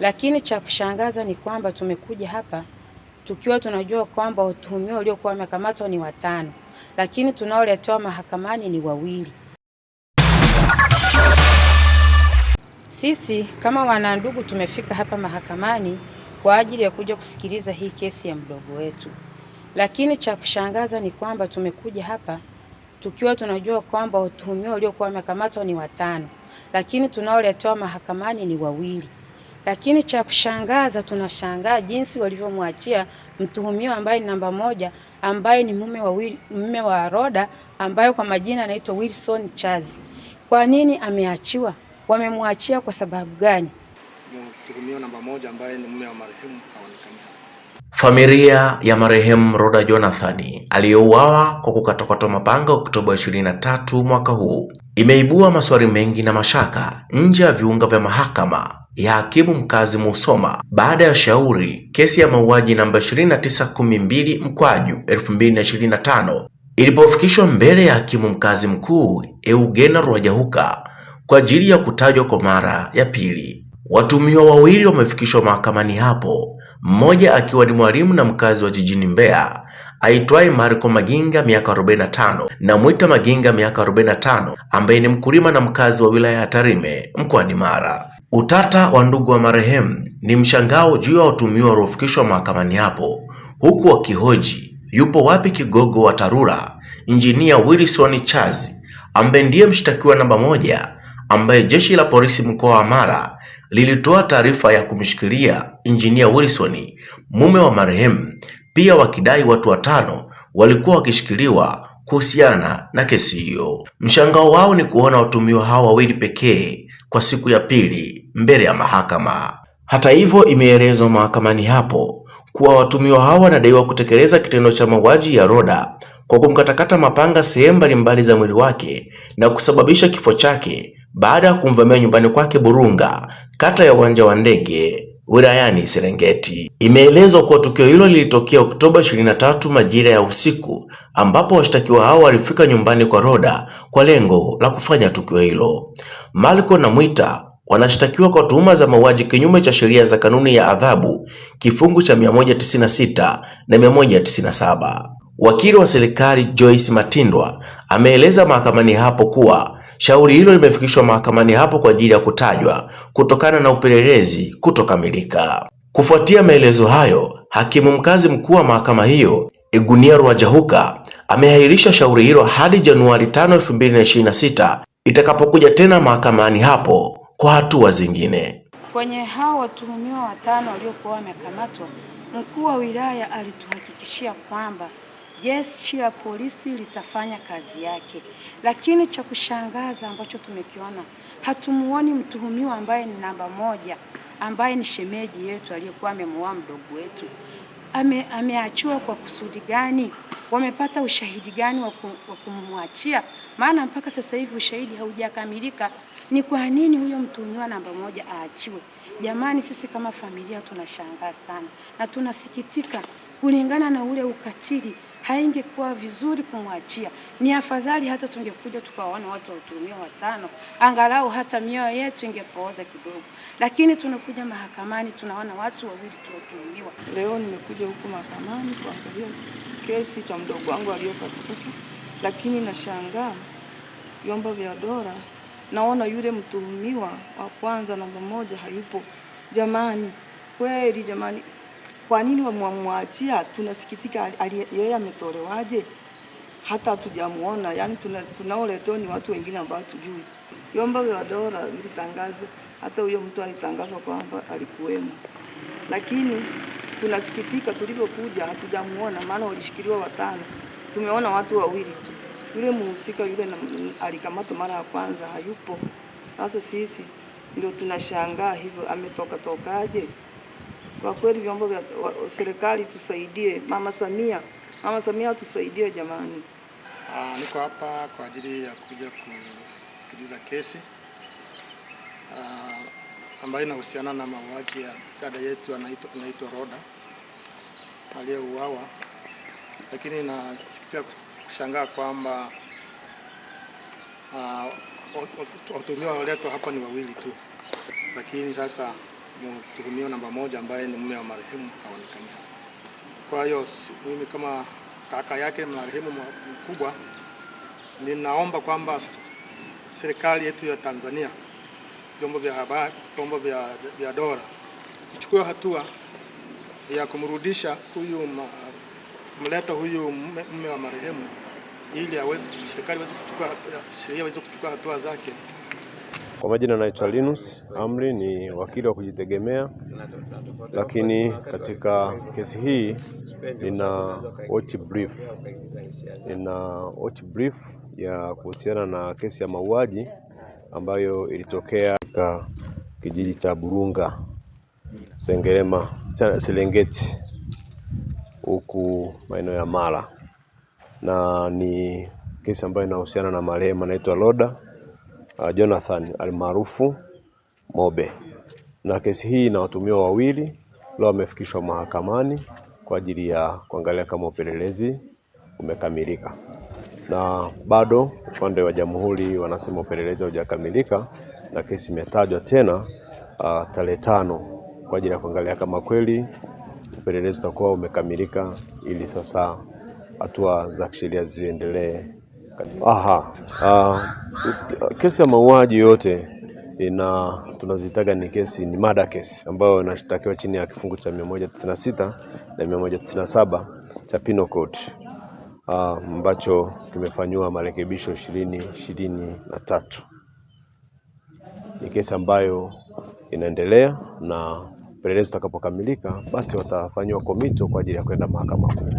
Lakini cha kushangaza ni kwamba tumekuja hapa tukiwa tunajua kwamba watuhumiwa waliokuwa wamekamatwa ni 5, lakini tunaoletewa mahakamani ni 2. Sisi kama wanandugu tumefika hapa mahakamani kwa ajili ya kuja kusikiliza hii kesi ya mdogo wetu. Lakini cha kushangaza ni kwamba tumekuja hapa tukiwa tunajua kwamba watuhumiwa waliokuwa wamekamatwa ni 5, lakini tunaoletewa mahakamani ni 2. Lakini cha kushangaza, tunashangaa jinsi walivyomwachia mtuhumiwa ambaye ni namba 1, ambaye ni mume wa Rhoda, ambaye kwa majina anaitwa Wilson Chazi. Kwa nini ameachiwa? Wamemwachia kwa sababu gani? Mtuhumiwa namba 1 ambaye ni mume wa marehemu haonekani. Familia ya marehemu Rhoda Jonathan aliyeuawa kwa kukatwakatwa mapanga Oktoba 23 mwaka huu imeibua maswali mengi na mashaka nje ya viunga vya mahakama ya hakimu mkazi Musoma baada ya shauri kesi ya mauaji namba 2912/2025 ilipofikishwa mbele ya hakimu mkazi mkuu Eugenia Rwajahuka kwa ajili ya kutajwa kwa mara ya pili. Watuhumiwa wawili wamefikishwa mahakamani hapo, mmoja akiwa ni mwalimu na mkazi wa jijini Mbeya aitwaye Marco Maginga miaka 45 na Mwita Maginga miaka 45 ambaye ni mkulima na mkazi wa wilaya ya Tarime mkoani Mara. Utata wa ndugu wa marehemu ni mshangao juu ya watuhumiwa waliofikishwa mahakamani hapo, huku wakihoji yupo wapi kigogo wa TARURA Injinia Wilson Chazi ambaye ndiye mshtakiwa namba 1 ambaye jeshi la polisi mkoa wa Mara lilitoa taarifa ya kumshikilia Injinia Wilson mume wa marehemu, pia wakidai watu 5 walikuwa wakishikiliwa kuhusiana na kesi hiyo. Mshangao wao ni kuona watuhumiwa hao wawili pekee kwa siku ya pili mbele ya mahakama. Hata hivyo, imeelezwa mahakamani hapo kuwa watuhumiwa hao wanadaiwa kutekeleza kitendo cha mauaji ya Rhoda kwa kumkatakata mapanga sehemu mbalimbali za mwili wake na kusababisha kifo chake baada ya kumvamia nyumbani kwake Burunga, kata ya Uwanja wa Ndege, wilayani Serengeti. Imeelezwa kuwa tukio hilo lilitokea Oktoba 23 majira ya usiku, ambapo washtakiwa hao walifika nyumbani kwa Rhoda kwa lengo la kufanya tukio hilo. Marco na Mwita wanashtakiwa kwa tuhuma za mauaji kinyume cha sheria za kanuni ya adhabu kifungu cha 196 na 197. Wakili wa serikali Joyce Matindwa ameeleza mahakamani hapo kuwa shauri hilo limefikishwa mahakamani hapo kwa ajili ya kutajwa kutokana na upelelezi kutokamilika. Kufuatia maelezo hayo, hakimu mkazi mkuu wa mahakama hiyo Eugenia Rwajahuka ameahirisha shauri hilo hadi Januari 5, 2026 itakapokuja tena mahakamani hapo kwa hatua zingine. Kwenye hao watuhumiwa 5 waliokuwa wamekamatwa, mkuu wa wilaya alituhakikishia kwamba jeshi la polisi litafanya kazi yake, lakini cha kushangaza ambacho tumekiona, hatumuoni mtuhumiwa ambaye ni namba 1 ambaye ni shemeji yetu aliyekuwa amemuoa mdogo wetu. Ameachiwa kwa kusudi gani? Wamepata ushahidi gani wa kumwachia? Maana mpaka sasa hivi ushahidi haujakamilika. Ni kwa nini huyo mtuhumiwa namba 1 aachiwe? Jamani, sisi kama familia tunashangaa sana na tunasikitika. Kulingana na ule ukatili, haingekuwa vizuri kumwachia. Ni afadhali hata tungekuja tukawaona watu watuhumiwa 5, angalau hata mioyo yetu ingepooza kidogo. Lakini tunakuja mahakamani tunaona watu 2 tu watuhumiwa. Leo nimekuja huku mahakamani kuangalia kesi cha mdogo wangu aliyokatwa, lakini nashangaa vyombo vya dola, naona yule mtuhumiwa wa kwanza namba 1 hayupo. Jamani, kweli jamani, kwa nini wamwachia? Tunasikitika. Yeye ametolewaje? Hata hatujamuona. Yani tunaoletewa ni watu wengine ambao tujui. Vyombo vya dola vilitangaza, hata huyo mtu alitangazwa kwamba alikuwemo, lakini tunasikitika tulipokuja hatujamuona, maana walishikiliwa 5. Tumeona watu 2 tu. Yule mhusika yule alikamatwa mara ya kwanza hayupo. Sasa sisi ndio tunashangaa hivyo, tokaje? Kwa kweli vyombo vya serikali tusaidie. Mama Samia tusaidie jamani. Niko hapa kwa ajili ya kuja kusikiliza kesi ambayo inahusiana na mauaji ya dada yetu anaitwa Rhoda aliyeuawa, lakini nasikitika kushangaa kwamba watuhumiwa walioletwa hapa ni 2 tu, lakini sasa mtuhumiwa namba 1 ambaye ni mume wa marehemu haonekani. Kwa hiyo mimi kama kaka yake marehemu mkubwa, ninaomba kwamba serikali yetu ya Tanzania, vyombo vya habari, vyombo vya dola ichukue hatua ya kumrudisha huyu, kumleta huyu mume wa marehemu ili serikali iweze kuchukua hatua zake. Kwa majina naitwa Linus Amri, ni wakili wa kujitegemea, lakini katika kesi hii nina watch brief ya kuhusiana na kesi ya mauaji ambayo ilitokea katika kijiji cha Burunga, Sengerema, Serengeti, huku maeneo ya Mara, na ni kesi ambayo inahusiana na marehemu anaitwa Loda Jonathan almaarufu Mobe, na kesi hii ina watuhumiwa wawili. Leo wamefikishwa mahakamani kwa ajili ya kuangalia kama upelelezi umekamilika, na bado upande wa jamhuri wanasema upelelezi haujakamilika, na kesi imetajwa tena tarehe 5 kwa ajili ya kuangalia kama kweli upelelezi utakuwa umekamilika, ili sasa hatua za kisheria ziendelee. Kesi ya mauaji yote tunazitaga ni murder case, ambayo inashtakiwa chini ya kifungu cha 196 na 197 cha Penal Code, ambacho kimefanywa marekebisho 2023. Ni kesi ambayo inaendelea, na upelelezi utakapokamilika basi watafanywa komito kwa ajili ya kwenda mahakama kuu.